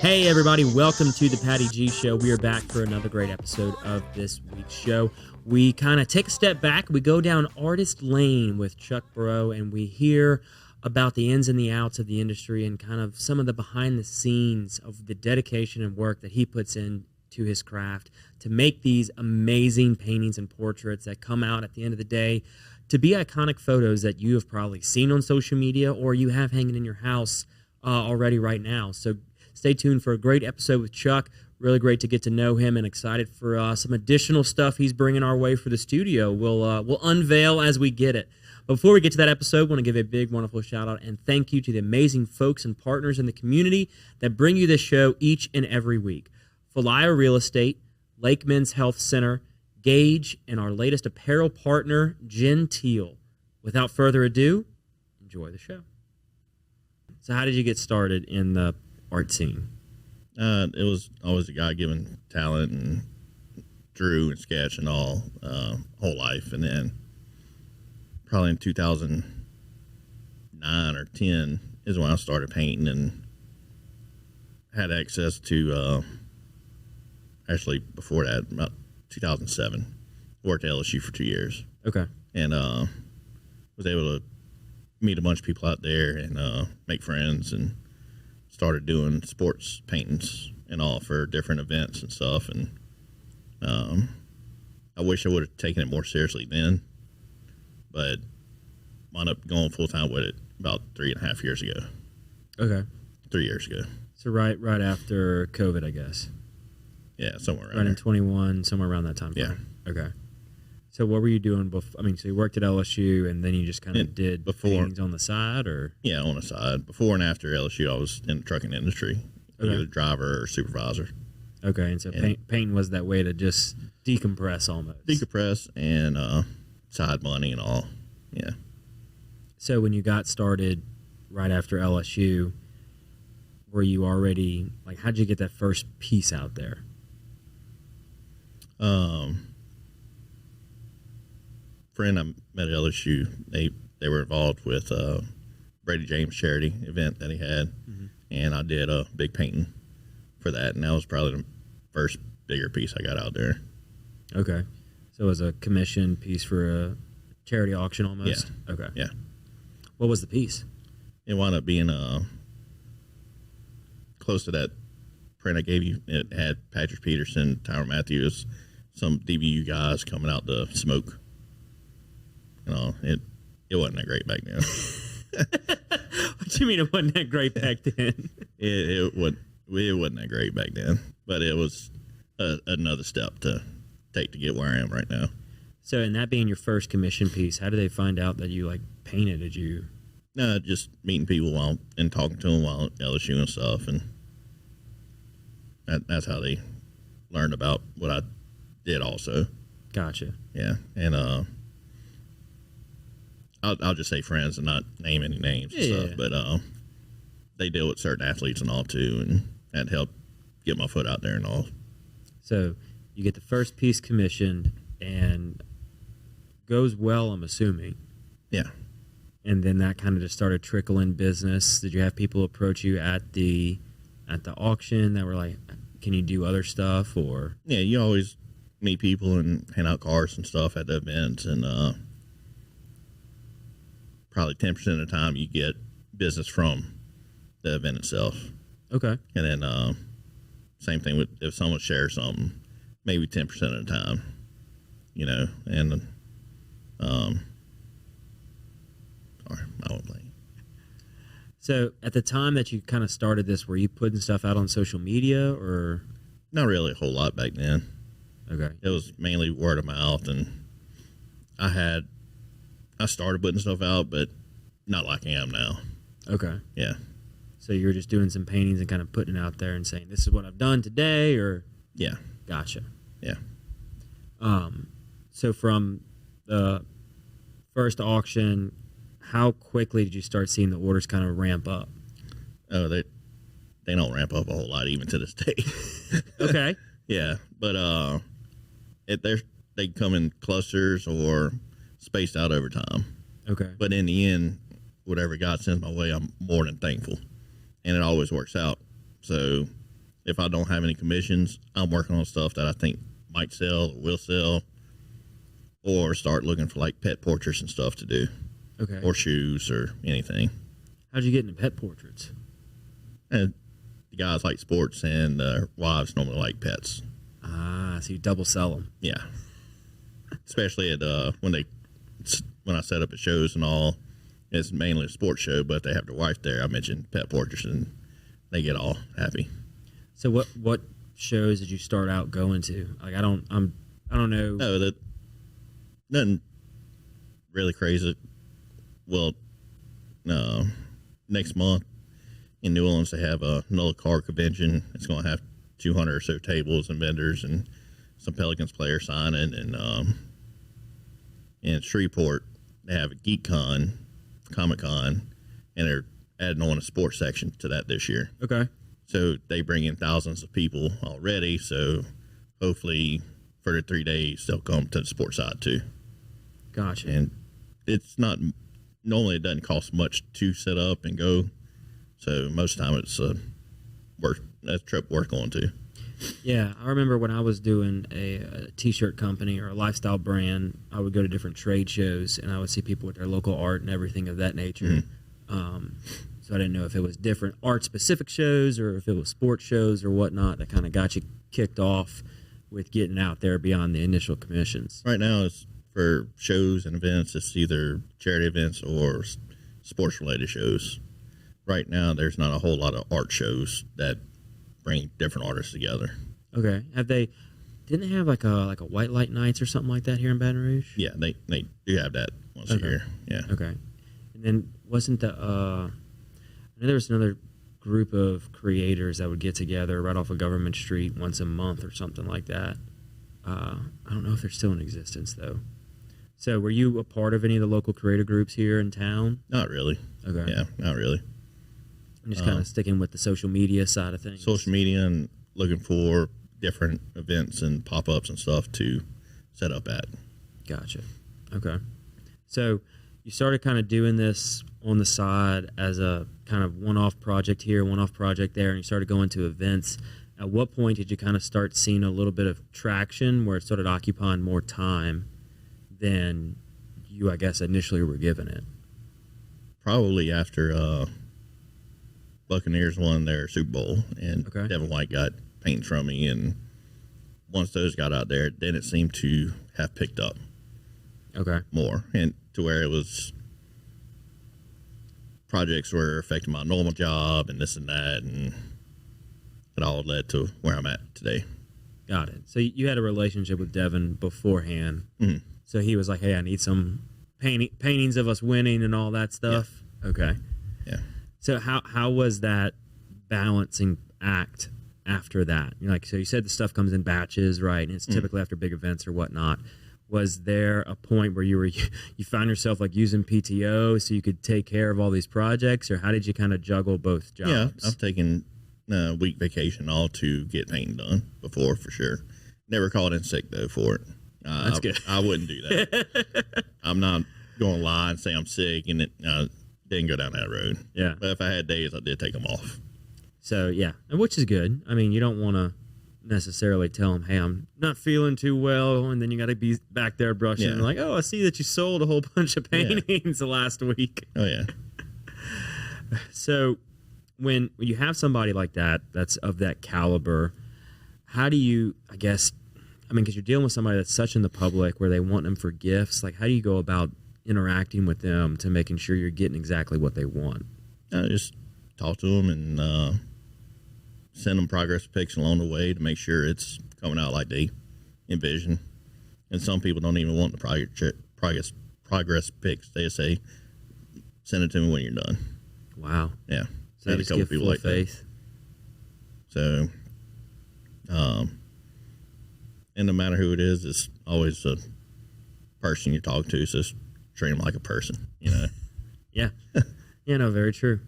Hey everybody, welcome to the Patty G Show. We are back for another great episode of this week's show. We kind of take a step back, we go down artist lane with Chuck Braud, and we hear about the ins and the outs of the industry and kind of some of the behind the scenes of the dedication and work that he puts into his craft to make these amazing paintings and portraits that come out at the end of the day to be iconic photos that you have probably seen on social media or you have hanging in your house already right now. So stay tuned for a great episode with Chuck. Really great to get to know him and excited for some additional stuff he's bringing our way for the studio. We'll unveil as we get it. But before we get to that episode, I want to give a big, wonderful shout-out and thank you to the amazing folks and partners in the community that bring you this show each and every week. Falaya Real Estate, Lake Men's Health Center, Gage, and our latest apparel partner, Genteel. Without further ado, enjoy the show. So how did you get started in the art scene? It was always a God-given talent and drew and sketch and all whole life. And then probably in 2009 or 10 is when I started painting and had access to, actually before that, about 2007, worked at LSU for 2 years. Okay. And was able to meet a bunch of people out there and make friends, and started doing sports paintings and all for different events and stuff. And I wish I would have taken it more seriously then, but wound up going full time with it about 3.5 years ago. Okay. 3 years ago. So right after COVID, I guess. Yeah, somewhere around right there. In 21, somewhere around that time frame. Yeah. Okay. So what were you doing before? I mean, so you worked at LSU and then you just kind of did paintings on the side, or? Yeah, on the side. Before and after LSU, I was in the trucking industry, either driver or supervisor. Okay, and so painting was that way to just decompress almost. Decompress and side money and all, yeah. So when you got started right after LSU, were you already, like, how'd you get that first piece out there? Friend I met at LSU, they were involved with Brady James charity event that he had, and I did a big painting for that, and that was probably the first bigger piece I got out there. Okay, so it was a commission piece for a charity auction almost? Yeah. Okay. Yeah. What was the piece? It wound up being close to that print I gave you. It had Patrick Peterson, Tyler Matthews, some DBU guys coming out to smoke. You know, it wasn't that great back then. What do you mean it wasn't that great back then? it wasn't that great back then, but it was another step to take to get where I am right now. So, in that being your first commission piece, how did they find out that you like painted? Did you? No, just meeting people and talking to them while at LSU and stuff, and that's how they learned about what I did also. Gotcha. Yeah, and I'll just say friends and not name any names and stuff, but they deal with certain athletes and all too, and that helped get my foot out there and all. So you get the first piece commissioned and goes well, I'm assuming. Yeah. And then that kind of just started trickling business. Did you have people approach you at the auction that were like, can you do other stuff? Or yeah, you always meet people and hand out cards and stuff at the events, and probably 10% of the time you get business from the event itself. Okay. And then same thing with if someone shares something, maybe 10% of the time, you know, and sorry, I won't play. So at the time that you kind of started this, were you putting stuff out on social media or? Not really a whole lot back then. Okay. It was mainly word of mouth, and I started putting stuff out, but not like I am now. Okay. Yeah. So you were just doing some paintings and kind of putting it out there and saying, this is what I've done today, or? Yeah. Gotcha. Yeah. So from the first auction, how quickly did you start seeing the orders kind of ramp up? Oh, they don't ramp up a whole lot even to this day. Okay. Yeah, but they come in clusters or spaced out over time. Okay. But in the end, whatever God sends my way, I'm more than thankful, and it always works out. So if I don't have any commissions, I'm working on stuff that I think might sell or will sell, or start looking for like pet portraits and stuff to do. Okay. Or shoes or anything. How'd you get into pet portraits? And the guys like sports, and their wives normally like pets. Ah, so you double sell them. Yeah. Especially at when I set up at shows and all. It's mainly a sports show, but they have their wife there. I mentioned pet portraits, and they get all happy. So what shows did you start out going to? Like I don't know. No, nothing really crazy. Well, next month in New Orleans they have another car convention. It's going to have 200 or so tables and vendors and some Pelicans players signing. And in Shreveport they have a Geek Con, Comic Con, and they're adding on a sports section to that this year. Okay. So they bring in thousands of people already. So hopefully for the 3 days they'll come to the sports side too. Gotcha. And it's not normally, it doesn't cost much to set up and go. So most of the time it's a trip worth going to. Yeah, I remember when I was doing a T-shirt company or a lifestyle brand, I would go to different trade shows and I would see people with their local art and everything of that nature. Mm-hmm. So I didn't know if it was different art-specific shows or if it was sports shows or whatnot that kind of got you kicked off with getting out there beyond the initial commissions. Right now, it's for shows and events. It's either charity events or sports-related shows. Right now, there's not a whole lot of art shows that bring different artists together. Okay. Didn't they have like a White Light Nights or something like that here in Baton Rouge? Yeah, they do have that once a year. Yeah. Okay. And then wasn't I know there was another group of creators that would get together right off of Government Street once a month or something like that. I don't know if they're still in existence though. So were you a part of any of the local creator groups here in town? Not really. Okay. Yeah, not really. I'm just kind of sticking with the social media side of things. Social media and looking for different events and pop-ups and stuff to set up at. Gotcha. Okay. So you started kind of doing this on the side as a kind of one-off project here, one-off project there, and you started going to events. At what point did you kind of start seeing a little bit of traction where it started occupying more time than you, I guess, initially were given it? Probably after Buccaneers won their Super Bowl, and Okay. Devin White got paintings from me, and once those got out there, then it seemed to have picked up Okay. more, and to where it was projects were affecting my normal job and this and that, and it all led to where I'm at today. Got it. So you had a relationship with Devin beforehand. Mm-hmm. So he was like, hey, I need some paintings of us winning and all that stuff. Yeah. Okay. Yeah. So how was that balancing act after that? You're like, so you said the stuff comes in batches, right? And it's typically after big events or whatnot. Was there a point where you found yourself like using PTO so you could take care of all these projects, or how did you kind of juggle both jobs? Yeah, I've taken a week vacation all to get painting done before, for sure. Never called in sick though for it. That's good. I wouldn't do that. I'm not going to lie and say I'm sick, and it didn't go down that road. Yeah. But if I had days, I did take them off. So yeah, and which is good. I mean, you don't want to necessarily tell them, hey, I'm not feeling too well, and then you got to be back there brushing and like, oh, I see that you sold a whole bunch of paintings the last week. Oh yeah. So when you have somebody like that that's of that caliber, how do you, I guess, I mean, because you're dealing with somebody that's such in the public where they want them for gifts, like how do you go about interacting with them to making sure you're getting exactly what they want? Just talk to them and send them progress pics along the way to make sure it's coming out like they envision. And some people don't even want the progress pics. They say, send it to me when you're done. Wow. Yeah. So they just give full faith. So, and no matter who it is, it's always a person you talk to. So just treat them like a person, you know? Yeah. Yeah, no, very true.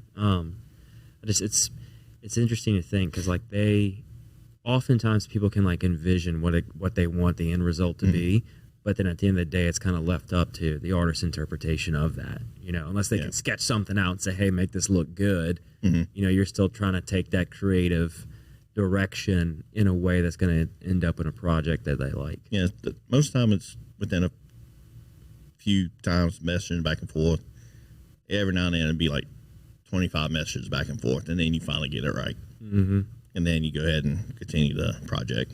It's interesting to think because like oftentimes people can like envision what they want the end result to be, but then at the end of the day, it's kind of left up to the artist's interpretation of that. You know, unless they can sketch something out and say, "Hey, make this look good." You know, you're still trying to take that creative direction in a way that's going to end up in a project that they like. Yeah, most of the time it's within a few times messaging back and forth. Every now and then it'd be like 25 messages back and forth, and then you finally get it right. Mm-hmm. And then you go ahead and continue the project.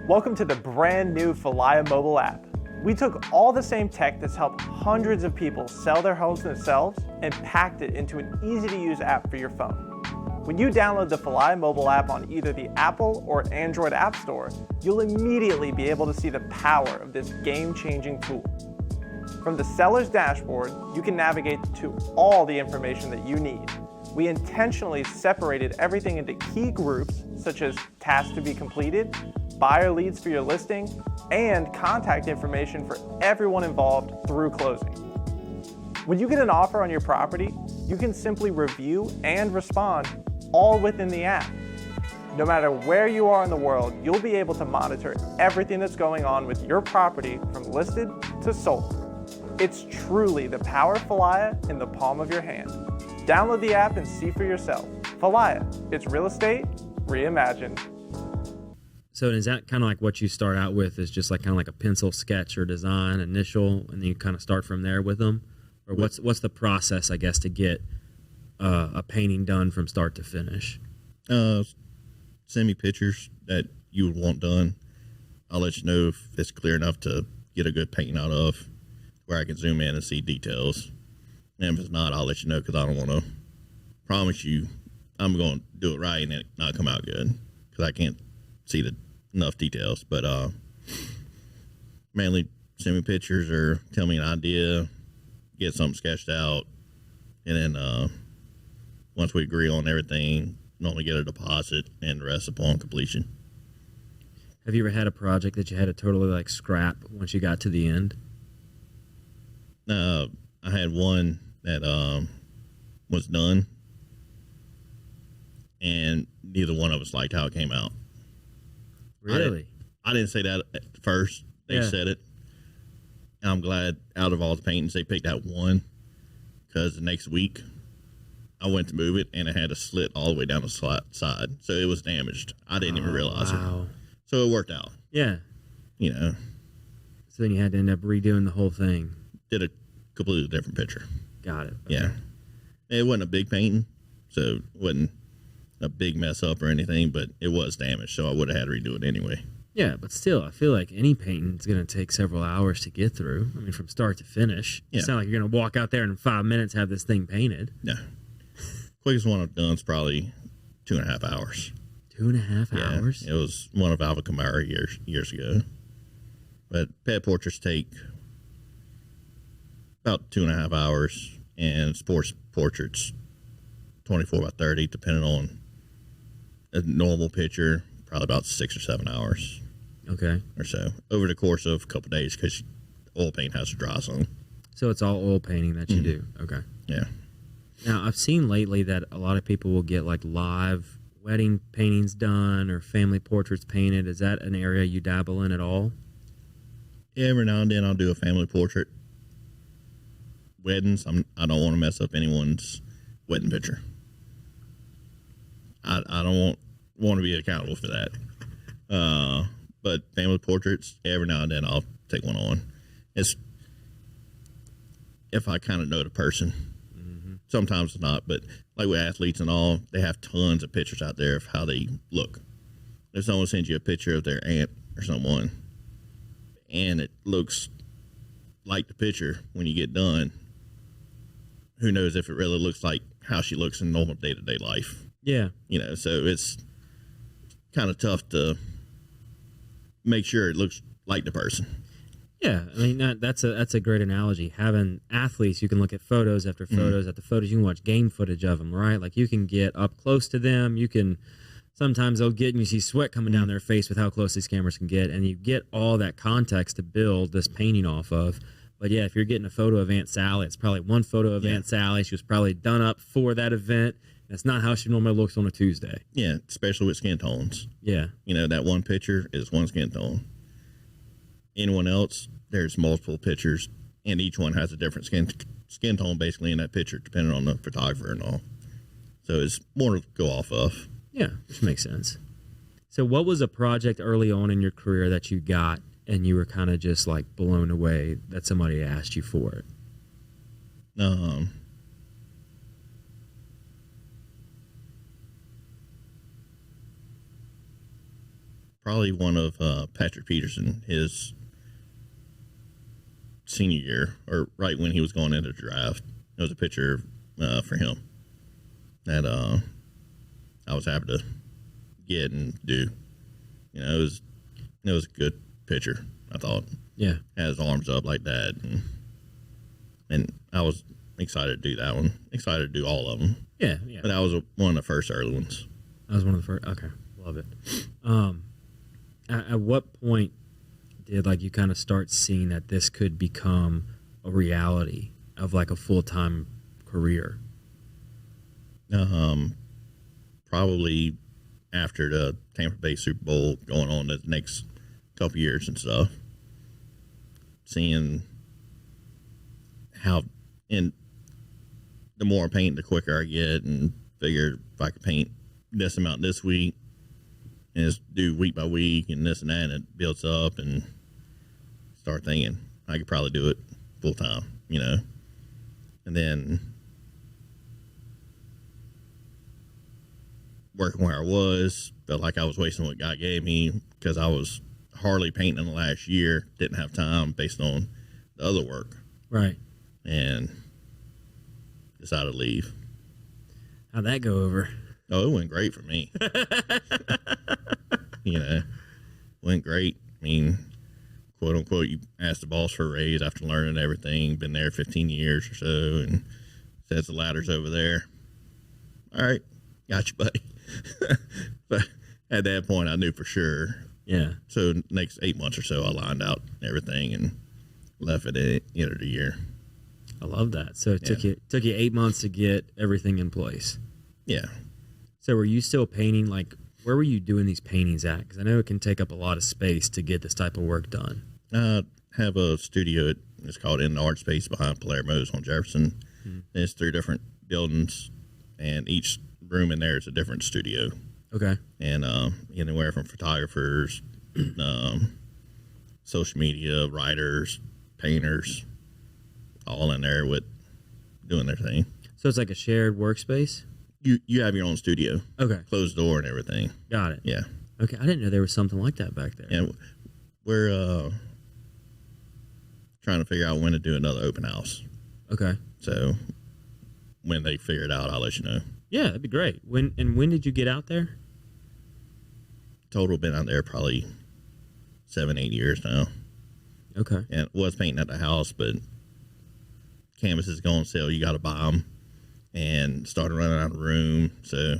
Welcome to the brand new Falaya mobile app. We took all the same tech that's helped hundreds of people sell their homes themselves and packed it into an easy-to-use app for your phone. When you download the Falaya mobile app on either the Apple or Android App Store, you'll immediately be able to see the power of this game-changing tool. From the seller's dashboard, you can navigate to all the information that you need. We intentionally separated everything into key groups, such as tasks to be completed, buyer leads for your listing, and contact information for everyone involved through closing. When you get an offer on your property, you can simply review and respond all within the app. No matter where you are in the world, you'll be able to monitor everything that's going on with your property from listed to sold. It's truly the power of Falaya in the palm of your hand. Download the app and see for yourself. Falaya, it's real estate reimagined. So is that kind of like what you start out with, is just like kind of like a pencil sketch or design initial, and then you kind of start from there with them? Or what's the process, I guess, to get a painting done from start to finish? Send me pictures that you would want done. I'll let you know if it's clear enough to get a good painting out of, where I can zoom in and see details. And if it's not, I'll let you know, because I don't want to promise you I'm going to do it right and it not come out good, because I can't see enough details. But mainly send me pictures or tell me an idea, get something sketched out, and then once we agree on everything, normally get a deposit and the rest upon completion. Have you ever had a project that you had to totally like scrap once you got to the end? I had one that was done, and neither one of us liked how it came out. Really? I didn't say that at first. They said it. And I'm glad out of all the paintings they picked out one, because the next week I went to move it and it had a slit all the way down the side. So it was damaged. I didn't even realize it. So it worked out. Yeah. You know. So then you had to end up redoing the whole thing. Did a completely different picture. Got it. Okay. Yeah. It wasn't a big painting, so it wasn't a big mess up or anything, but it was damaged, so I would have had to redo it anyway. Yeah, but still, I feel like any painting is going to take several hours to get through. I mean, from start to finish. Yeah. It's not like you're going to walk out there and in 5 minutes have this thing painted. No. Quickest one I've done is probably 2.5 hours. 2.5 hours? It was one of Alva Kamara years ago. But pet portraits take about 2.5 hours, and sports portraits 24 by 30, depending on a normal picture, probably about 6 or 7 hours. Okay. Or so, over the course of a couple of days, because oil paint has to dry some. So it's all oil painting that you do. Okay. Yeah. Now, I've seen lately that a lot of people will get like live wedding paintings done or family portraits painted. Is that an area you dabble in at all? Every now and then I'll do a family portrait. Weddings, I don't want to mess up anyone's wedding picture. I don't want to be accountable for that. But family portraits, every now and then I'll take one on. It's if I kind of know the person. Mm-hmm. Sometimes it's not, but like with athletes and all, they have tons of pictures out there of how they look. If someone sends you a picture of their aunt or someone, and it looks like the picture when you get done, who knows if it really looks like how she looks in normal day-to-day life. Yeah. You know, so it's kind of tough to make sure it looks like the person. Yeah, I mean, that's a great analogy. Having athletes, you can look at photos after photos after photos. You can watch game footage of them, right? Like you can get up close to them. You can sometimes they'll get and you see sweat coming down their face with how close these cameras can get, and you get all that context to build this painting off of. But yeah, if you're getting a photo of Aunt Sally, it's probably one photo of Aunt Sally. She was probably done up for that event. That's not how she normally looks on a Tuesday. Yeah, especially with skin tones. Yeah. You know, that one picture is one skin tone. Anyone else, there's multiple pictures, and each one has a different skin tone basically in that picture, depending on the photographer and all. So it's more to go off of. Yeah, which makes sense. So what was a project early on in your career that you got and you were kind of just like blown away that somebody asked you for it? Probably one of Patrick Peterson, his senior year, or right when he was going into the draft. It was a picture for him that I was happy to get and do. You know, it was a good picture, I thought. Yeah. Had his arms up like that, and I was excited to do that one. Excited to do all of them. Yeah, yeah. But that was one of the first early ones. That was one of the first. Okay, love it. At what point did like you kind of start seeing that this could become a reality of like a full-time career? Probably after the Tampa Bay Super Bowl, going on the next couple years and stuff, seeing how, and the more I paint, the quicker I get, and figure if I could paint this amount this week and just do week by week and this and that, and it builds up, and start thinking I could probably do it full time, you know. And then working where I was, felt like I was wasting what God gave me because I was hardly painting in the last year, didn't have time based on the other work. Right. And decided to leave. How'd that go over? Oh, it went great for me. You know, went great. I mean, quote unquote, you asked the boss for a raise after learning everything, been there 15 years or so, and says the ladder's over there. All right, got you, buddy. But at that point, I knew for sure. Yeah. So next 8 months or so, I lined out everything and left at the end of the year. I love that. So it took you 8 months to get everything in place. Yeah. So were you still painting? Like, where were you doing these paintings at? Because I know it can take up a lot of space to get this type of work done. I have a studio. It's called In the Art Space behind Palermo's on Jefferson. Mm-hmm. It's 3 different buildings, and each room in there is a different studio. Okay. And anywhere from photographers, social media, writers, painters, all in there with doing their thing. So it's like a shared workspace? You have your own studio. Okay. Closed door and everything. Got it. Yeah. Okay. I didn't know there was something like that back there. And we're trying to figure out when to do another open house. Okay. So when they figure it out, I'll let you know. Yeah, that'd be great. When did you get out there? Total been out there probably 7-8 years now. Okay. And was painting at the house, but canvases go on sale. You got to buy them, and started running out of room. So,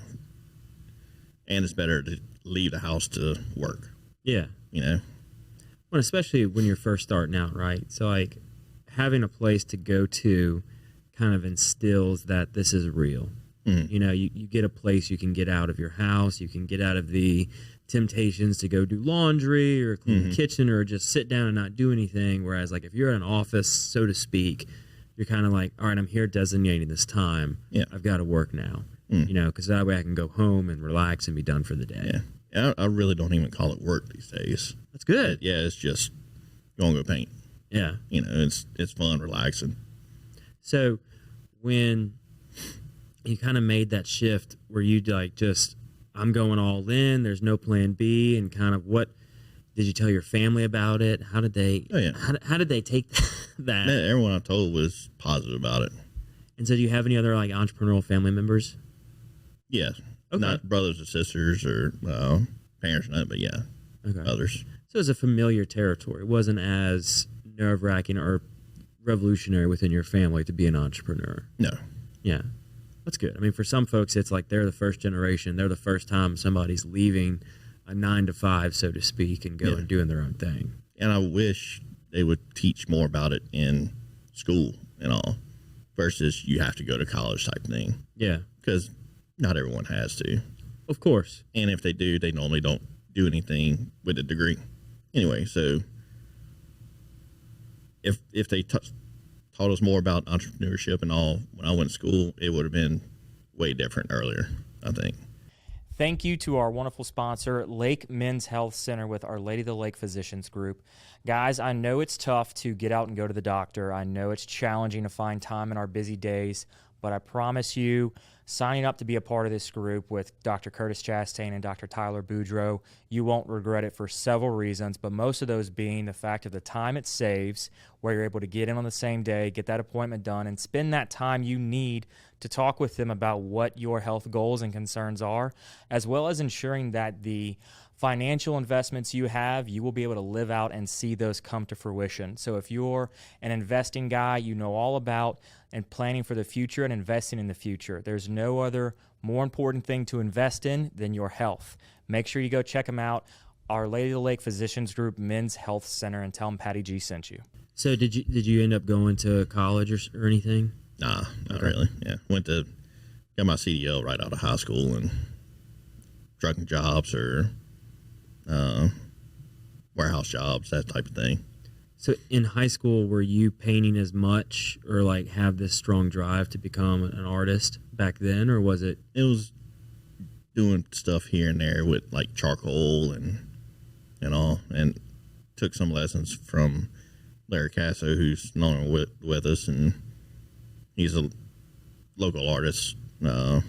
and it's better to leave the house to work. Yeah. You know. Well, especially when you're first starting out, right? So like having a place to go to kind of instills that this is real. Mm-hmm. You know, you get a place you can get out of your house. You can get out of the temptations to go do laundry or clean the kitchen or just sit down and not do anything. Whereas like if you're in an office, so to speak, you're kind of like, all right, I'm here designating this time. Yeah. I've got to work now, you know, because that way I can go home and relax and be done for the day. Yeah. I really don't even call it work these days. That's good. Yeah. It's just go and go paint. Yeah. You know, it's fun, relaxing. So when you kind of made that shift where you like just, I'm going all in, there's no plan B, and kind of what did you tell your family about it? How did they how did they take that? Man, everyone I told was positive about it. And so do you have any other like entrepreneurial family members? Yeah. Okay. Not brothers or sisters or parents or nothing, but yeah. Okay. Others. So it's a familiar territory. It wasn't as nerve-wracking or revolutionary within your family to be an entrepreneur. No. Yeah. That's good. I mean, for some folks, it's like they're the first generation. They're the first time somebody's leaving a 9-to-5, so to speak, and going and doing their own thing. And I wish they would teach more about it in school and all versus you have to go to college type thing. Yeah. Because not everyone has to. Of course. And if they do, they normally don't do anything with a degree. Anyway, so if they taught us more about entrepreneurship and all when I went to school, it would have been way different earlier, I think. Thank you to our wonderful sponsor, Lake Men's Health Center with Our Lady of the Lake Physicians Group. Guys, I know it's tough to get out and go to the doctor. I know it's challenging to find time in our busy days, but I promise you, signing up to be a part of this group with Dr. Curtis Chastain and Dr. Tyler Boudreau, you won't regret it for several reasons, but most of those being the fact of the time it saves, where you're able to get in on the same day, get that appointment done, and spend that time you need to talk with them about what your health goals and concerns are, as well as ensuring that the financial investments you have, you will be able to live out and see those come to fruition. So if you're an investing guy, you know all about and planning for the future and investing in the future. There's no other more important thing to invest in than your health. Make sure you go check them out, Our Lady of the Lake Physicians Group Men's Health Center, and tell them Patty G sent you. So did you end up going to college or anything? Nah, not really. Yeah, got my CDL right out of high school and trucking jobs or warehouse jobs, that type of thing. So in high school, were you painting as much or like have this strong drive to become an artist back then, or was it? It was doing stuff here and there with like charcoal and all, and took some lessons from Larry Casso, who's no longer with us, and he's a local artist, and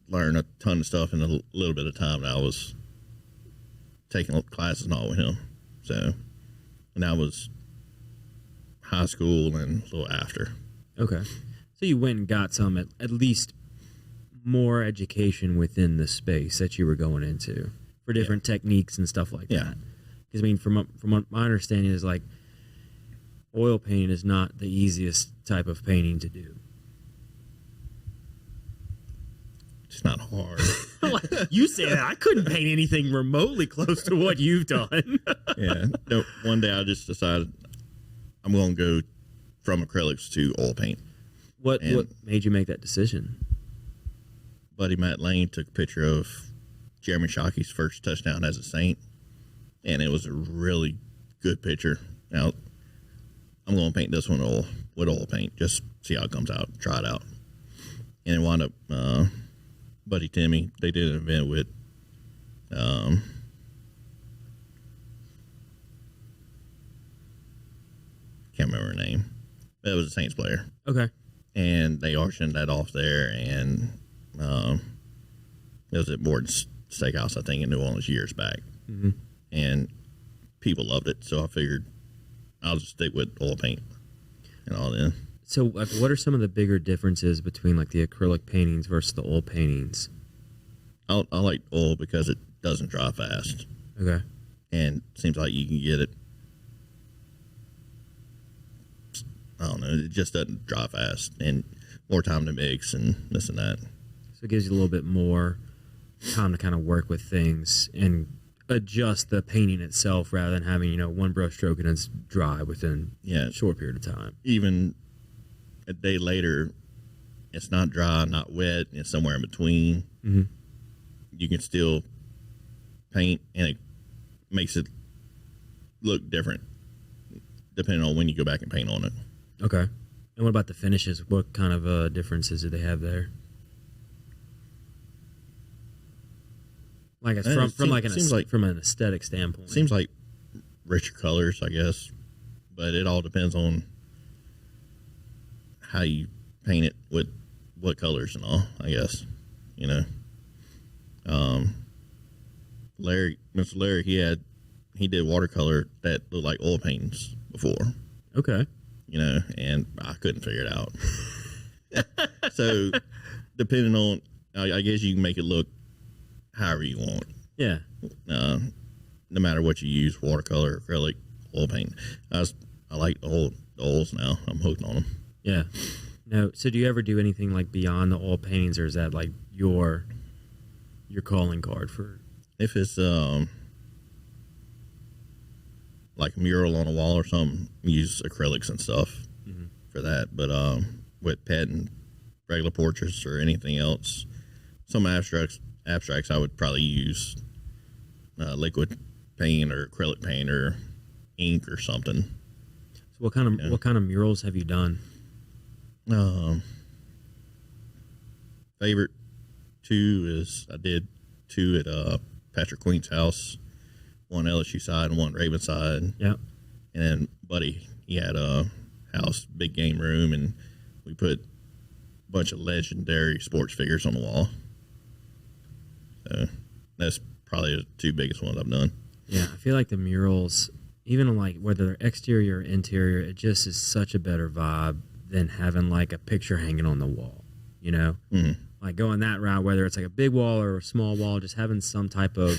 learned a ton of stuff in a little bit of time that I was taking classes and all with him. So, and that was high school and a little after. Okay. So you went and got some, at least more education within the space that you were going into for different techniques and stuff like that. Because, I mean, from what my understanding is, like, oil painting is not the easiest type of painting to do. It's not hard. You say that. I couldn't paint anything remotely close to what you've done. Yeah. No, one day I just decided I'm going to go from acrylics to oil paint. What made you make that decision? Buddy Matt Lane took a picture of Jeremy Shockey's first touchdown as a Saint, and it was a really good picture. Now, I'm going to paint this one with oil paint, just see how it comes out, try it out. And it wound up, Buddy Timmy, they did an event with can't remember her name. It was a Saints player. Okay. And they auctioned that off there, and it was at Morton's Steakhouse, I think, in New Orleans years back. Mm-hmm. And people loved it, so I figured I'll just stick with oil paint and all that. So, like, what are some of the bigger differences between, like, the acrylic paintings versus the oil paintings? I like oil because it doesn't dry fast. Okay. And it seems like you can get it, I don't know, it just doesn't dry fast, and more time to mix and this and that. So it gives you a little bit more time to kind of work with things and adjust the painting itself rather than having, one brush stroke and it's dry within a short period of time. Even a day later, it's not dry, not wet, it's somewhere in between. Mm-hmm. You can still paint, and it makes it look different depending on when you go back and paint on it. Okay. And what about the finishes? What kind of differences do they have there? Like it's from an aesthetic standpoint. Seems like richer colors, I guess, but it all depends on how you paint it with what colors and all, I guess. Mr. Larry, he did watercolor that looked like oil paintings before. Okay. And I couldn't figure it out. So, depending on, I guess you can make it look however you want. Yeah. No matter what you use, watercolor, acrylic, oil paint. I like the oils now. I'm hooked on them. Yeah. No. So do you ever do anything like beyond the oil paintings, or is that like your calling card for? If it's like a mural on a wall or something, use acrylics and stuff for that. But with pet and regular portraits or anything else, some abstracts I would probably use liquid paint or acrylic paint or ink or something. So what kind of murals have you done? Favorite two is I did two at Patrick Queen's house, one LSU side and one Raven side. Yeah. And then Buddy, he had a house, big game room, and we put a bunch of legendary sports figures on the wall. So that's probably the two biggest ones I've done. Yeah, I feel like the murals, even like whether they're exterior or interior, it just is such a better vibe than having like a picture hanging on the wall, you know? Mm-hmm. Like going that route, whether it's like a big wall or a small wall, just having some type of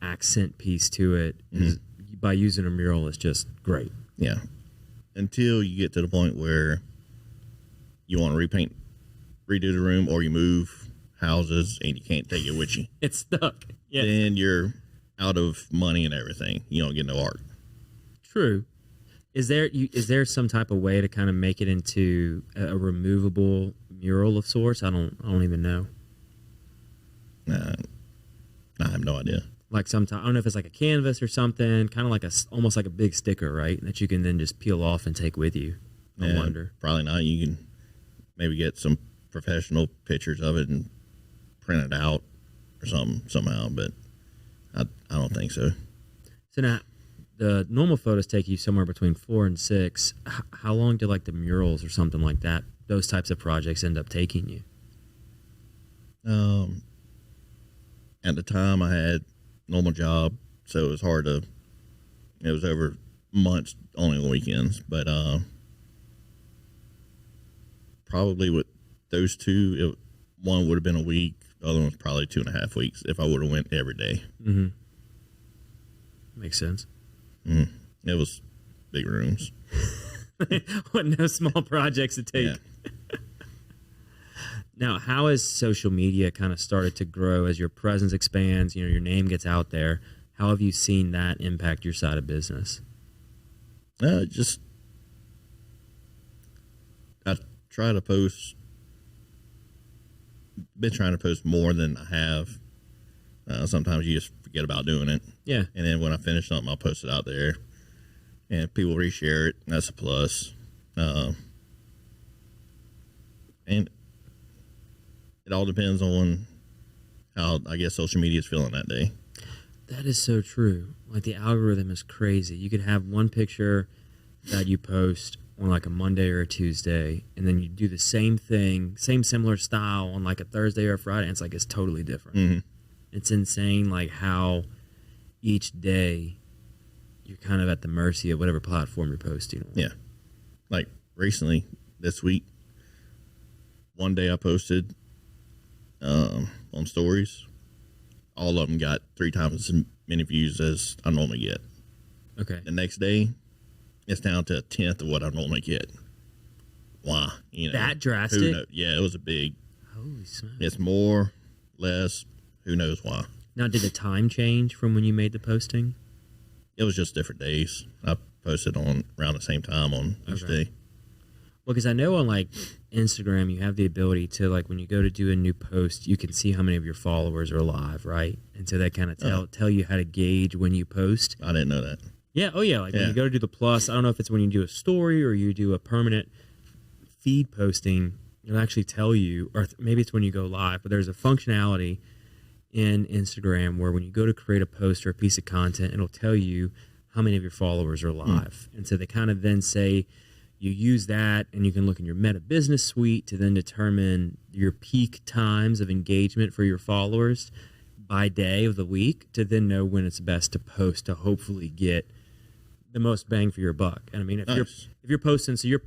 accent piece to it is, by using a mural is just great. Yeah. Until you get to the point where you want to redo the room, or you move houses and you can't take it with you. It's stuck. Yeah. Then you're out of money and everything. You don't get no art. True. Is there some type of way to kind of make it into a removable mural of sorts? I don't even know. I have no idea. Like sometimes, I don't know if it's like a canvas or something, kind of like almost like a big sticker, right? That you can then just peel off and take with you. I wonder. Probably not. You can maybe get some professional pictures of it and print it out or something somehow, but I don't think so. So now, the normal photos take you somewhere between 4 and 6. How long do like the murals or something like that, those types of projects end up taking you? At the time I had a normal job, so it was hard to, it was over months, only on weekends, but probably with those two, one would have been a week, the other one was probably 2.5 weeks if I would have went every day. Mm-hmm. Makes sense. Mm-hmm. It was big rooms. Wasn't no small projects to take. Yeah. Now, how has social media kind of started to grow as your presence expands, you know, your name gets out there? How have you seen that impact your side of business? Just, I try to post, been trying to post more than I have. Sometimes you just forget about doing it. Yeah. And then when I finish something, I'll post it out there. And people reshare it, and that's a plus. And it all depends on how, I guess, social media is feeling that day. That is so true. Like, the algorithm is crazy. You could have one picture that you post on like a Monday or a Tuesday, and then you do the same thing, same similar style on like a Thursday or a Friday, and it's like it's totally different. Mm-hmm. It's insane, like how each day you're kind of at the mercy of whatever platform you're posting on. Yeah. Like recently, this week, one day I posted on stories. All of them got 3 times as many views as I normally get. Okay. The next day, it's down to 1/10 of what I normally get. Why? You know, that drastic? Who knows? Yeah, it was a big. Holy smokes. It's more, less. Who knows why? Now, did the time change from when you made the posting? It was just different days. I posted on around the same time on each day. Well, because I know on like Instagram, you have the ability to, like, when you go to do a new post, you can see how many of your followers are live, right? And so that kind of tell you how to gauge when you post. I didn't know that. Yeah. Oh, yeah. Like when you go to do the plus, I don't know if it's when you do a story or you do a permanent feed posting, it'll actually tell you, or maybe it's when you go live, but there's a functionality in Instagram where when you go to create a post or a piece of content, it'll tell you how many of your followers are live. And so they kind of then say you use that, and you can look in your Meta Business Suite to then determine your peak times of engagement for your followers by day of the week to then know when it's best to post to hopefully get the most bang for your buck. And I mean, if you're posting, so you're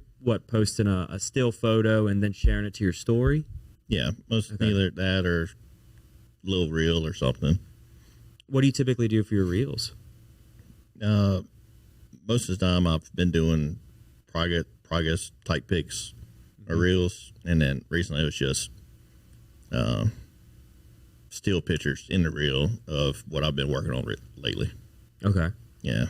posting a still photo and then sharing it to your story? Yeah, either that or little reel or something. What do you typically do for your reels? Most of the time I've been doing progress type pics or reels, and then recently it was just still pictures in the reel of what I've been working on lately. Okay. Yeah.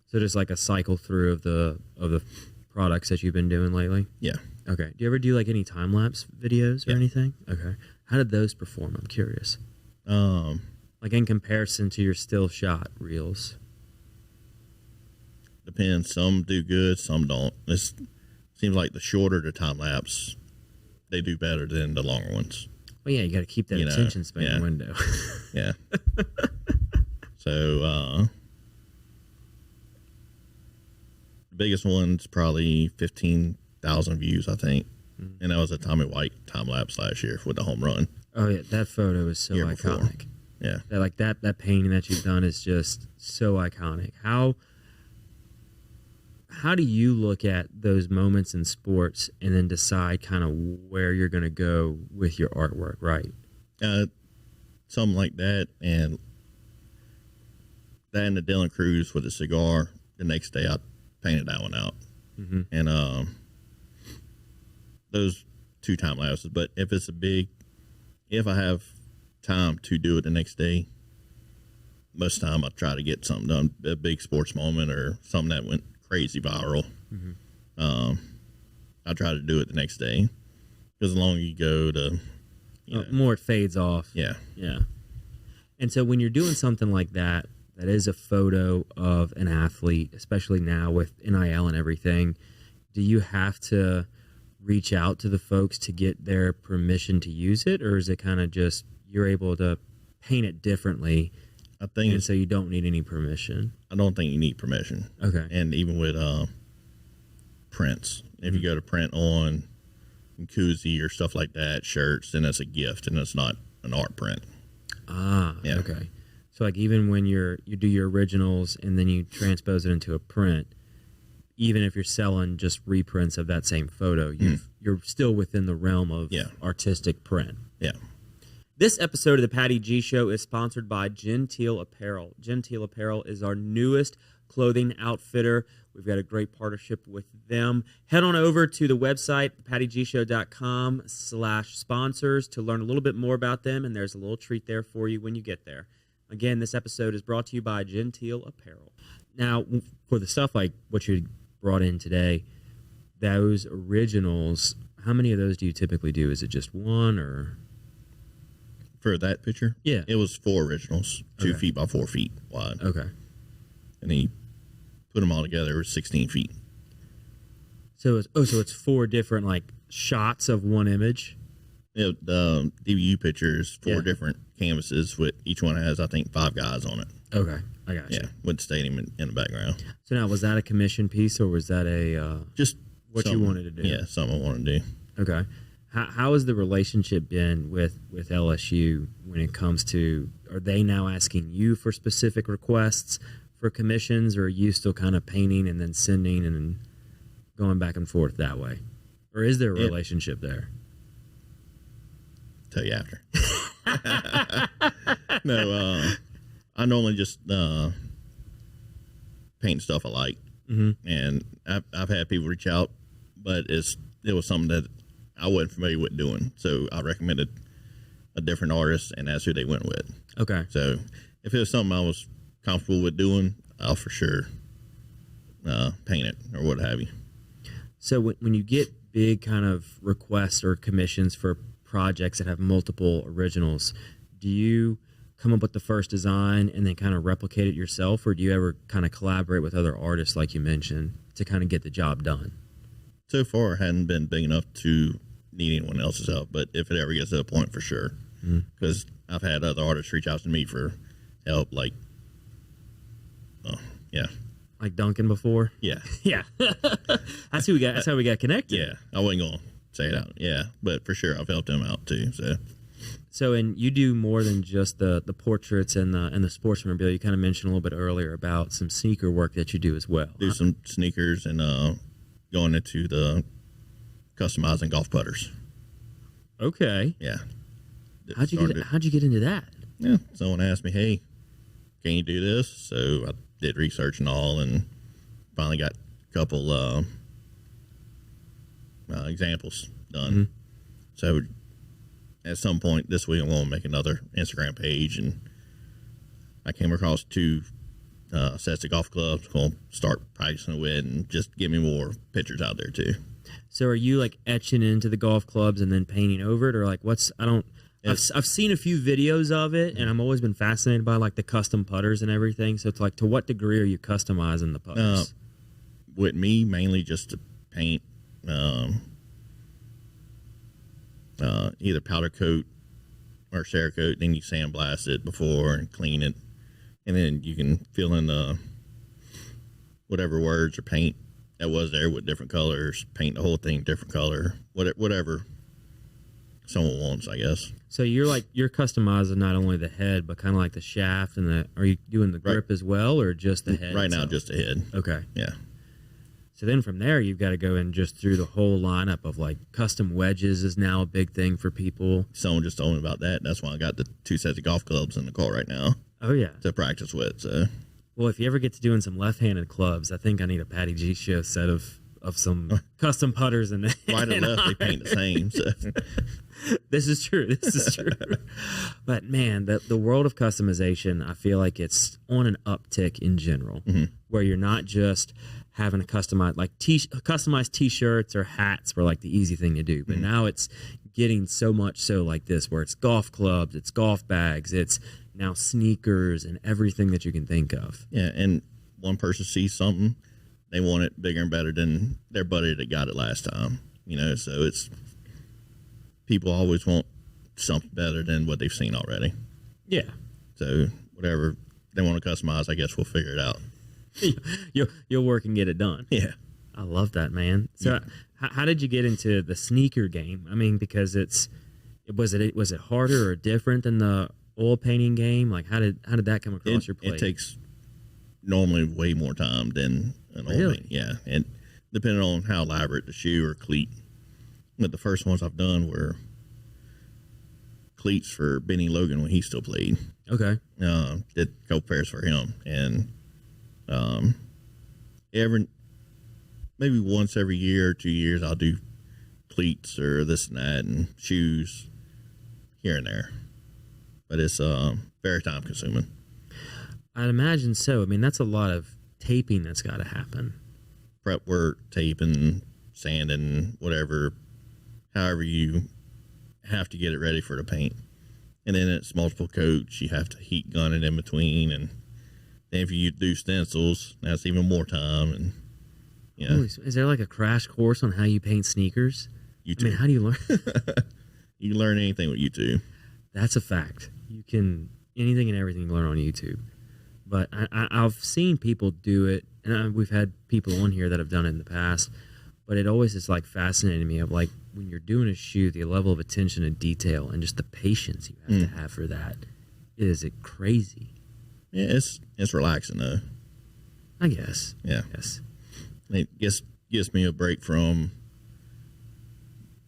So just like a cycle through of the products that you've been doing lately? Yeah. Okay. Do you ever do like any time lapse videos or anything? Okay. How did those perform? I'm curious. Like in comparison to your still shot reels. Depends. Some do good, some don't. It seems like the shorter the time lapse, they do better than the longer ones. Well, yeah, you got to keep that attention span window. Yeah. So the biggest one's probably 15,000 views, I think. And that was a Tommy White time lapse last year with the home run. Oh yeah, that photo is so iconic. Yeah, that painting that you've done is just so iconic. How do you look at those moments in sports and then decide kind of where you're going to go with your artwork? Right. Something like that, and the Dylan Cruz with a cigar. The next day, I painted that one out, and those 2 time lapses. But if it's if I have time to do it the next day, most of the time I try to get something done, a big sports moment or something that went crazy viral. I try to do it the next day, because the longer you go, the more it fades off. Yeah. And so when you're doing something like that is a photo of an athlete, especially now with NIL and everything, do you have to reach out to the folks to get their permission to use it, or is it kind of just you're able to paint it differently? I think, and so you don't need any permission. I don't think you need permission. Okay. And even with prints, if you go to print on koozie or stuff like that, shirts, then it's a gift and it's not an art print. Yeah. Okay. So like even when you do your originals and then you transpose it into a print, even if you're selling just reprints of that same photo, you're still within the realm of artistic print. Yeah. This episode of the Patty G Show is sponsored by Genteel Apparel. Genteel Apparel is our newest clothing outfitter. We've got a great partnership with them. Head on over to the website, pattygshow.com/sponsors, to learn a little bit more about them, and there's a little treat there for you when you get there. Again, this episode is brought to you by Genteel Apparel. Now, for the stuff like what you brought in today, those originals, how many of those do you typically do? Is it just one, or? For that picture? Yeah. It was 4 originals, 2 feet by 4 feet wide. Okay. And he put them all together, it was 16 feet. So it's 4 different like shots of one image? Yeah, the DVU picture is 4 different canvases with each one has, I think, 5 guys on it. Okay, I got you. Yeah, with the stadium in the background. So now, was that a commission piece, or was that a just what you wanted to do? Yeah, something I wanted to do. Okay. How has the relationship been with LSU when it comes to, are they now asking you for specific requests for commissions, or are you still kind of painting and then sending and going back and forth that way? Or is there a relationship there? Tell you after. No, I normally just paint stuff I like, and I've had people reach out, but it was something that I wasn't familiar with doing, so I recommended a different artist, and that's who they went with. Okay. So if it was something I was comfortable with doing, I'll for sure paint it or what have you. So when you get big kind of requests or commissions for projects that have multiple originals, do you come up with the first design and then kind of replicate it yourself, or do you ever kind of collaborate with other artists like you mentioned to kind of get the job done? So far, I hadn't been big enough to need anyone else's help, but if it ever gets to a point, for sure, because I've had other artists reach out to me for help, like, like Duncan before. Yeah. That's who we got. That's how we got connected. Yeah, I wasn't gonna say it out. Yeah, but for sure, I've helped them out too. So, and you do more than just the portraits and the sports memorabilia. You kind of mentioned a little bit earlier about some sneaker work that you do as well. Do some sneakers and going into the customizing golf putters. Okay. Yeah. How'd you get into that? Yeah, someone asked me, "Hey, can you do this?" So I did research and all, and finally got a couple examples done. So at some point this week, I'm going to make another Instagram page, and I came across 2 sets of golf clubs. I'm going to start practicing with, and just get me more pictures out there too. So are you like etching into the golf clubs and then painting over it, or like I've seen a few videos of it, and I've always been fascinated by like the custom putters and everything. So it's like, to what degree are you customizing the putters? With me, mainly just to paint, either powder coat or Cerakote, then you sandblast it before and clean it, and then you can fill in the whatever words or paint that was there with different colors, paint the whole thing different color, whatever someone wants, I guess. So you're customizing not only the head, but kind of like the shaft and are you doing the grip as well, or just the head? Right itself? now, just the head. Okay. Yeah. So then from there, you've got to go in just through the whole lineup of like custom wedges is now a big thing for people. Someone just told me about that. That's why I got the 2 sets of golf clubs in the car right now. Oh yeah. To practice with. So. Well, if you ever get to doing some left-handed clubs, I think I need a Patty G show set of some custom putters and right and left they paint the same. So. This is true. But man, the world of customization, I feel like it's on an uptick in general, where you're not just having to customize like customized T-shirts or hats were like the easy thing to do, but now it's getting so much so like this, where it's golf clubs, it's golf bags, it's now sneakers and everything that you can think of. Yeah, and one person sees something, they want it bigger and better than their buddy that got it last time. So it's people always want something better than what they've seen already. Yeah. So whatever they want to customize, I guess we'll figure it out. You'll work and get it done. Yeah. I love that, man. So how did you get into the sneaker game? I mean, because was it harder or different than the oil painting game? Like how did that come across your plate? It takes normally way more time than an oil painting. Yeah. And depending on how elaborate the shoe or cleat. But the first ones I've done were cleats for Benny Logan when he still played. Okay. Did a couple pairs for him, and maybe once every year or 2 years I'll do cleats or this and that and shoes here and there. But it's very time consuming. I'd imagine so. I mean, that's a lot of taping that's got to happen. Prep work, taping, sanding, whatever, however you have to get it ready for the paint. And then it's multiple coats. You have to heat gun it in between. And then if you do stencils, that's even more time. And Is there like a crash course on how you paint sneakers? YouTube. I mean, how do you learn? You can learn anything with YouTube. That's a fact. You can anything and everything you learn on YouTube. But I've seen people do it, and we've had people on here that have done it in the past. But it always is like fascinating me of like when you're doing a shoot, the level of attention and detail and just the patience you have to have for that is crazy. Yeah, it's relaxing though. I guess. Yeah. Yes. It gives me a break from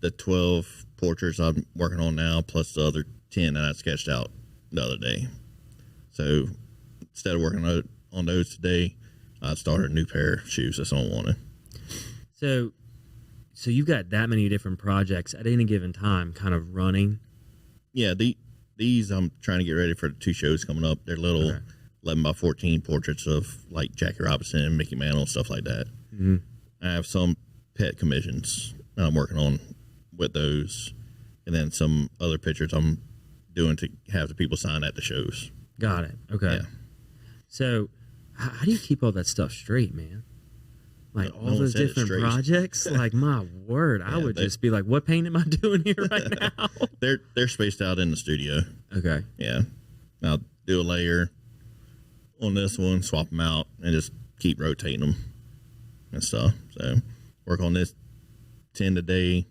the 12 portraits I'm working on now, plus the other 10 that I sketched out the other day. So instead of working on those today, I started a new pair of shoes that someone wanted. So you've got that many different projects at any given time kind of running? Yeah, these I'm trying to get ready for the 2 shows coming up. They're little 11 by 14 portraits of like Jackie Robinson, Mickey Mantle, stuff like that. Mm-hmm. I have some pet commissions that I'm working on with those, and then some other pictures I'm doing to have the people sign at the shows. Got it. Okay. Yeah. So how do you keep all that stuff straight, man? Like all those different projects, like my word, I would just be like, "What paint am I doing here right now?" They're spaced out in the studio. Okay. Yeah, I'll do a layer on this one, swap them out, and just keep rotating them and stuff. So work on this 10 today,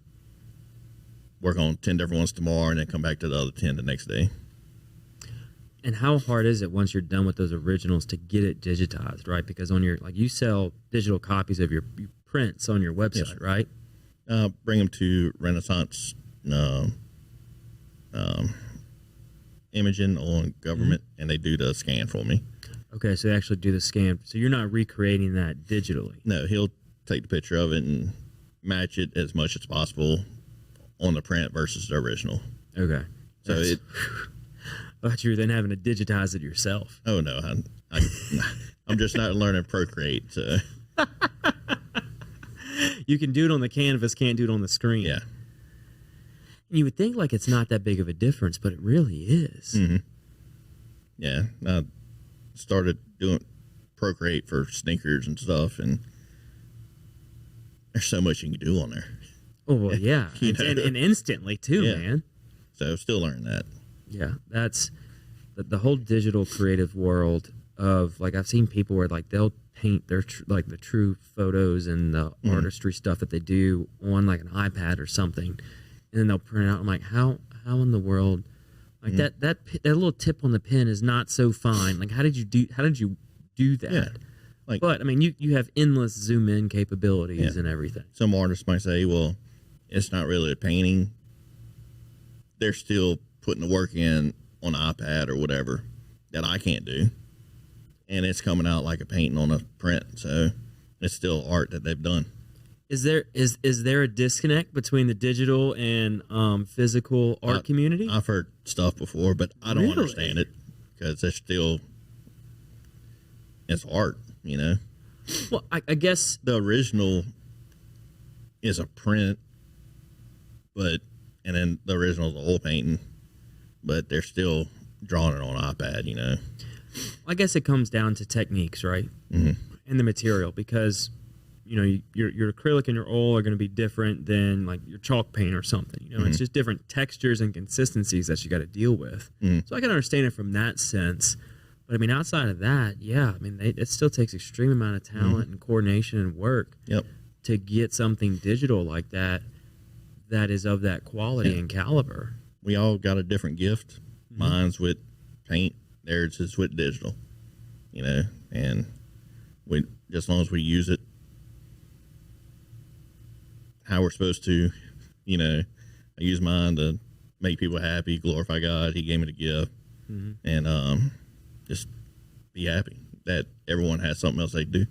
work on 10 different ones tomorrow, and then come back to the other 10 the next day. And how hard is it once you're done with those originals to get it digitized, right? Because on your, like, you sell digital copies of your prints on your website, yes, right? Bring them to Renaissance Imaging on government, and they do the scan for me. Okay, so they actually do the scan. So you're not recreating that digitally? No, he'll take the picture of it and match it as much as possible on the print versus the original. Okay. So I thought you were then having to digitize it yourself. Oh no, I'm just not learning Procreate. So. You can do it on the canvas, can't do it on the screen. Yeah. You would think like it's not that big of a difference, but it really is. Mm-hmm. Yeah, I started doing Procreate for sneakers and stuff, and there's so much you can do on there. Oh well, yeah, and instantly too, man. So still learning that. Yeah, that's the whole digital creative world of, like, I've seen people where, like, they'll paint their like the true photos and the artistry stuff that they do on like an iPad or something, and then they'll print it out. I'm like, how in the world, like that little tip on the pen is not so fine. Like, how did you do that? Yeah. Like, but I mean, you have endless zoom in capabilities and everything. Some artists might say, well, it's not really a painting. They're still putting the work in on an iPad or whatever that I can't do. And it's coming out like a painting on a print. So it's still art that they've done. Is there a disconnect between the digital and physical art community? I've heard stuff before, but I don't understand it because it's art, you know? Well, I guess the original is a print, and then the original is an oil painting, but they're still drawing it on iPad, you know? I guess it comes down to techniques, right? Mm-hmm. And the material, because, you know, your acrylic and your oil are going to be different than like your chalk paint or something. You know, it's just different textures and consistencies that you got to deal with. So I can understand it from that sense. But I mean, outside of that, yeah, I mean, it still takes extreme amount of talent and coordination and work to get something digital like that is of that quality and caliber. We all got a different gift. Mine's with paint. Theirs is with digital, you know, and we, just as long as we use it how we're supposed to, you know, I use mine to make people happy, glorify God. He gave me the gift, and just be happy that everyone has something else they do.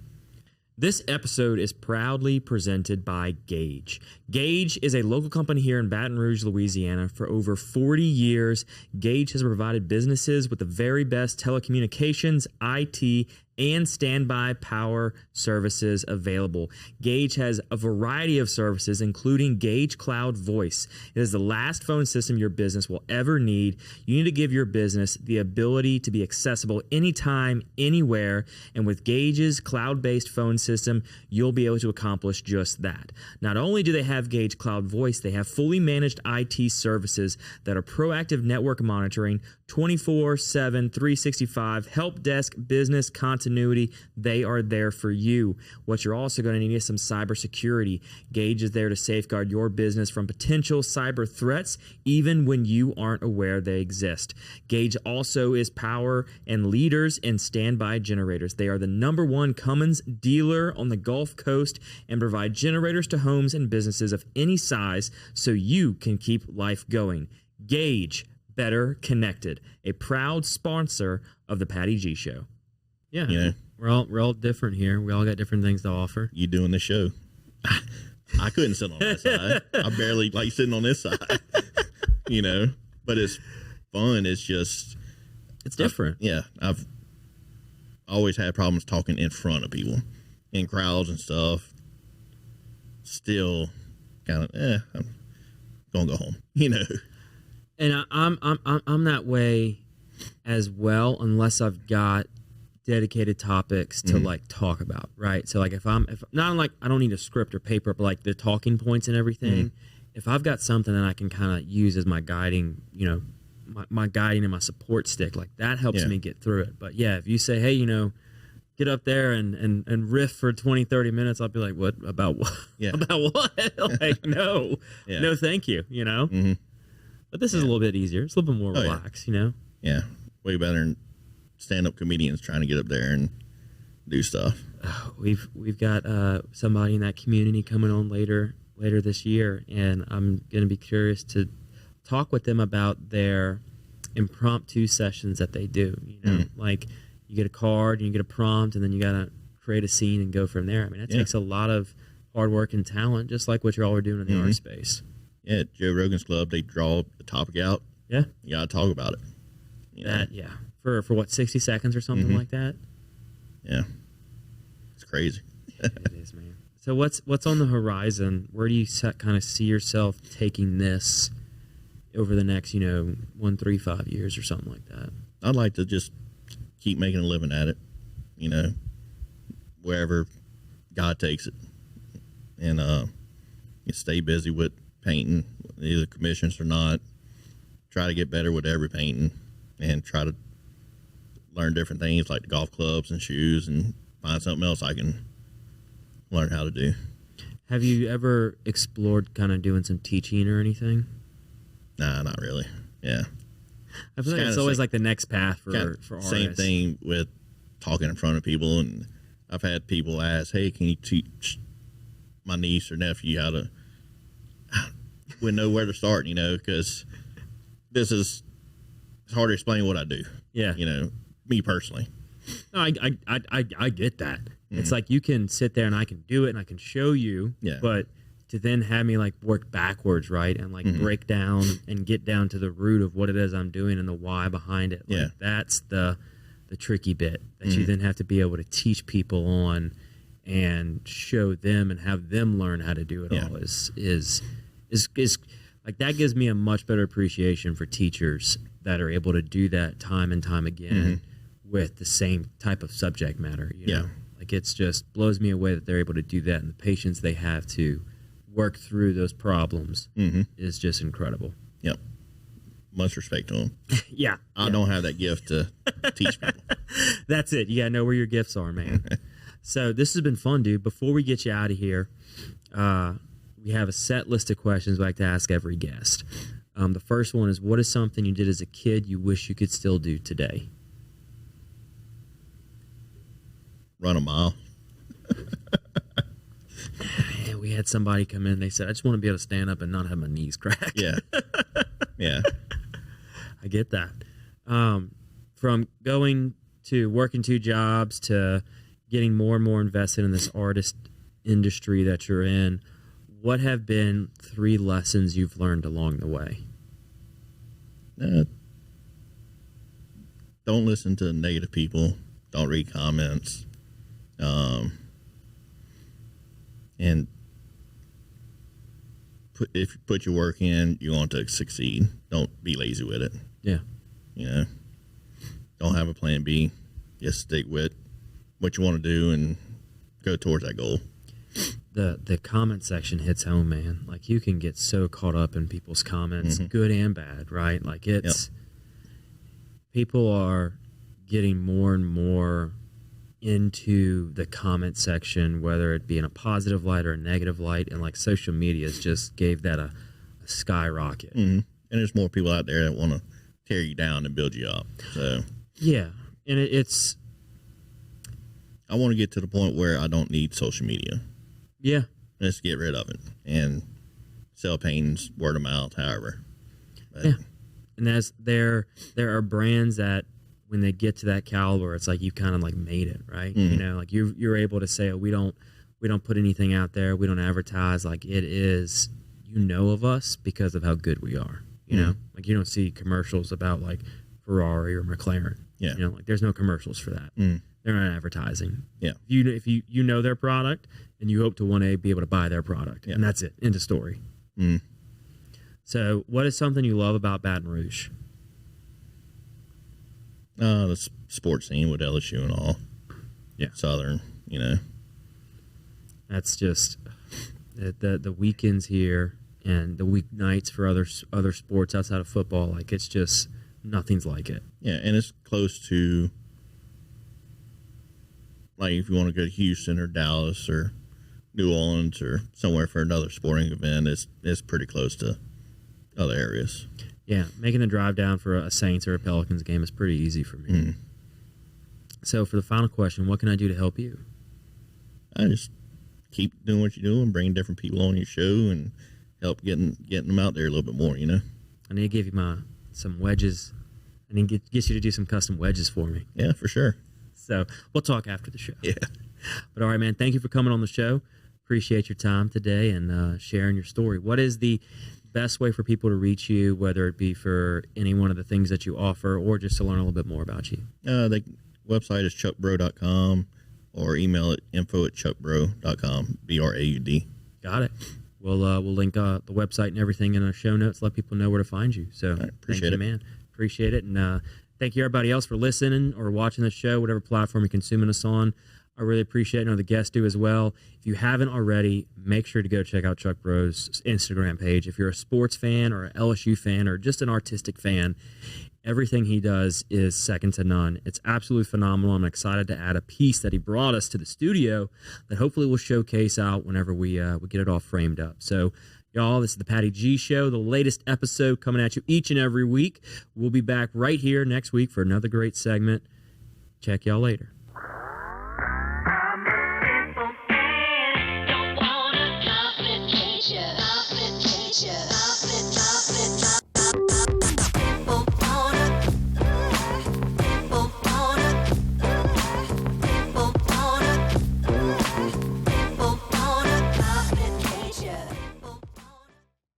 This episode is proudly presented by Gage. Gage is a local company here in Baton Rouge, Louisiana. For over 40 years, Gage has provided businesses with the very best telecommunications, IT, and standby power services available. Gage has a variety of services, including Gage Cloud Voice. It is the last phone system your business will ever need. You need to give your business the ability to be accessible anytime, anywhere, and with Gage's cloud-based phone system, you'll be able to accomplish just that. Not only do they have Gage Cloud Voice, they have fully managed IT services that are proactive network monitoring, 24/7, 365, help desk, business continuity. They are there for you. What you're also going to need is some cybersecurity. Gage is there to safeguard your business from potential cyber threats, even when you aren't aware they exist. Gage also is power and leaders in standby generators. They are the #1 Cummins dealer on the Gulf Coast and provide generators to homes and businesses of any size so you can keep life going. Gage, better connected, a proud sponsor of the Patty G Show. Yeah, you know, we're all different here. We all got different things to offer. You doing the show? I couldn't sit on that side. I barely like sitting on this side. You know, but it's fun. It's just it's different. I've always had problems talking in front of people, in crowds and stuff. Still, kind of, I'm gonna go home. You know. And I'm that way as well, unless I've got dedicated topics to like talk about, right? So like if not like I don't need a script or paper, but like the talking points and everything. If I've got something that I can kind of use as my guiding, you know, my guiding and my support stick, like that helps me get through it. But yeah, if you say, hey, you know, get up there and riff for 20, 30 minutes, I'll be like, what? About what? Yeah. About what? Like, no, no, thank you, you know? But this is a little bit easier. It's a little bit more relaxed, you know? Yeah. Way better than stand-up comedians trying to get up there and do stuff. We've got somebody in that community coming on later this year, and I'm going to be curious to talk with them about their impromptu sessions that they do. You know, like you get a card and you get a prompt, and then you got to create a scene and go from there. I mean, that takes a lot of hard work and talent, just like what you all are doing in the art space. Yeah, Joe Rogan's Club, they draw the topic out. Yeah. You got to talk about it. You know? For what, 60 seconds or something like that? Yeah. It's crazy. It is, man. So what's on the horizon? Where do you kind of see yourself taking this over the next, 1, 3, 5 years or something like that? I'd like to just keep making a living at it, wherever God takes it. And stay busy with painting, either commissions or not. try to get better with every painting and try to learn different things like the golf clubs and shoes and find something else I can learn how to do. Have you ever explored kind of doing some teaching or anything? Nah, not really. Yeah. I feel like it's always like the next path for artists. Same thing with talking in front of people. And I've had people ask, hey, can you teach my niece or nephew how to, wouldn't know where to start, you know, because it's hard to explain what I do. Yeah. You know, me personally. No, I get that. It's like you can sit there and I can do it and I can show you, but to then have me like work backwards, right, and like break down and get down to the root of what it is I'm doing and the why behind it. Like, that's the tricky bit that you then have to be able to teach people on and show them and have them learn how to do it all is like that gives me a much better appreciation for teachers that are able to do that time and time again with the same type of subject matter, you know? Like it's just blows me away that they're able to do that, and the patience they have to work through those problems is just incredible. Yep. Much respect to them. I don't have that gift to teach people. That's it. You got to know where your gifts are, man. So this has been fun, dude. Before we get you out of here, we have a set list of questions we like to ask every guest. The first one is, what is something you did as a kid you wish you could still do today? Run a mile. We had somebody come in. They said, I just want to be able to stand up and not have my knees crack. Yeah. I get that. From going to working 2 jobs to getting more and more invested in this artist industry that you're in, what have been 3 lessons you've learned along the way? Don't listen to negative people. Don't read comments. And if you put your work in, you want to succeed. Don't be lazy with it. Yeah. You know, don't have a plan B. Just stick with what you want to do and go towards that goal. The comment section hits home, man. Like you can get so caught up in people's comments, good and bad, right? Like it's people are getting more and more into the comment section, whether it be in a positive light or a negative light, and like social media just gave that a skyrocket. And there's more people out there that want to tear you down and build you up. So yeah, and it's I want to get to the point where I don't need social media. Yeah, let's get rid of it and sell paintings word of mouth, however. But, and there are brands that, when they get to that caliber, it's like you kind of like made it, right? You know, like you're able to say, oh, we don't put anything out there, we don't advertise. Like it is, you know, of us because of how good we are. You know, like you don't see commercials about like Ferrari or McLaren. You know, like there's no commercials for that. They're not advertising. If you know their product and you hope to one day be able to buy their product, and that's it. End of story. So, what is something you love about Baton Rouge? The sports scene with LSU and all. Southern, you know. That's just the weekends here and the weeknights for other sports outside of football. Like it's just nothing's like it. Yeah, and it's close to, like, if you want to go to Houston or Dallas or New Orleans or somewhere for another sporting event, it's pretty close to other areas. Yeah, making the drive down for a Saints or a Pelicans game is pretty easy for me. So for the final question, what can I do to help you? I just keep doing what you do and bring different people on your show and help getting them out there a little bit more, you know? I need to give you some wedges. I need to get you to do some custom wedges for me. Yeah, for sure. So we'll talk after the show. Yeah. But all right, man, thank you for coming on the show. Appreciate your time today and sharing your story. What is the best way for people to reach you, whether it be for any one of the things that you offer or just to learn a little bit more about you? The website is chuckbraud.com or email at info@chuckbraud.com, BRAUD. Got it. We'll link the website and everything in our show notes, let people know where to find you. So appreciate it, man. Appreciate it. And thank you, everybody else, for listening or watching the show, whatever platform you're consuming us on. I really appreciate it. I know the guests do as well. If you haven't already, make sure to go check out Chuck Braud's Instagram page. If you're a sports fan or an LSU fan or just an artistic fan, everything he does is second to none. It's absolutely phenomenal. I'm excited to add a piece that he brought us to the studio that hopefully we'll showcase out whenever we get it all framed up. So, y'all, this is the Patty G Show, the latest episode coming at you each and every week. We'll be back right here next week for another great segment. Check y'all later.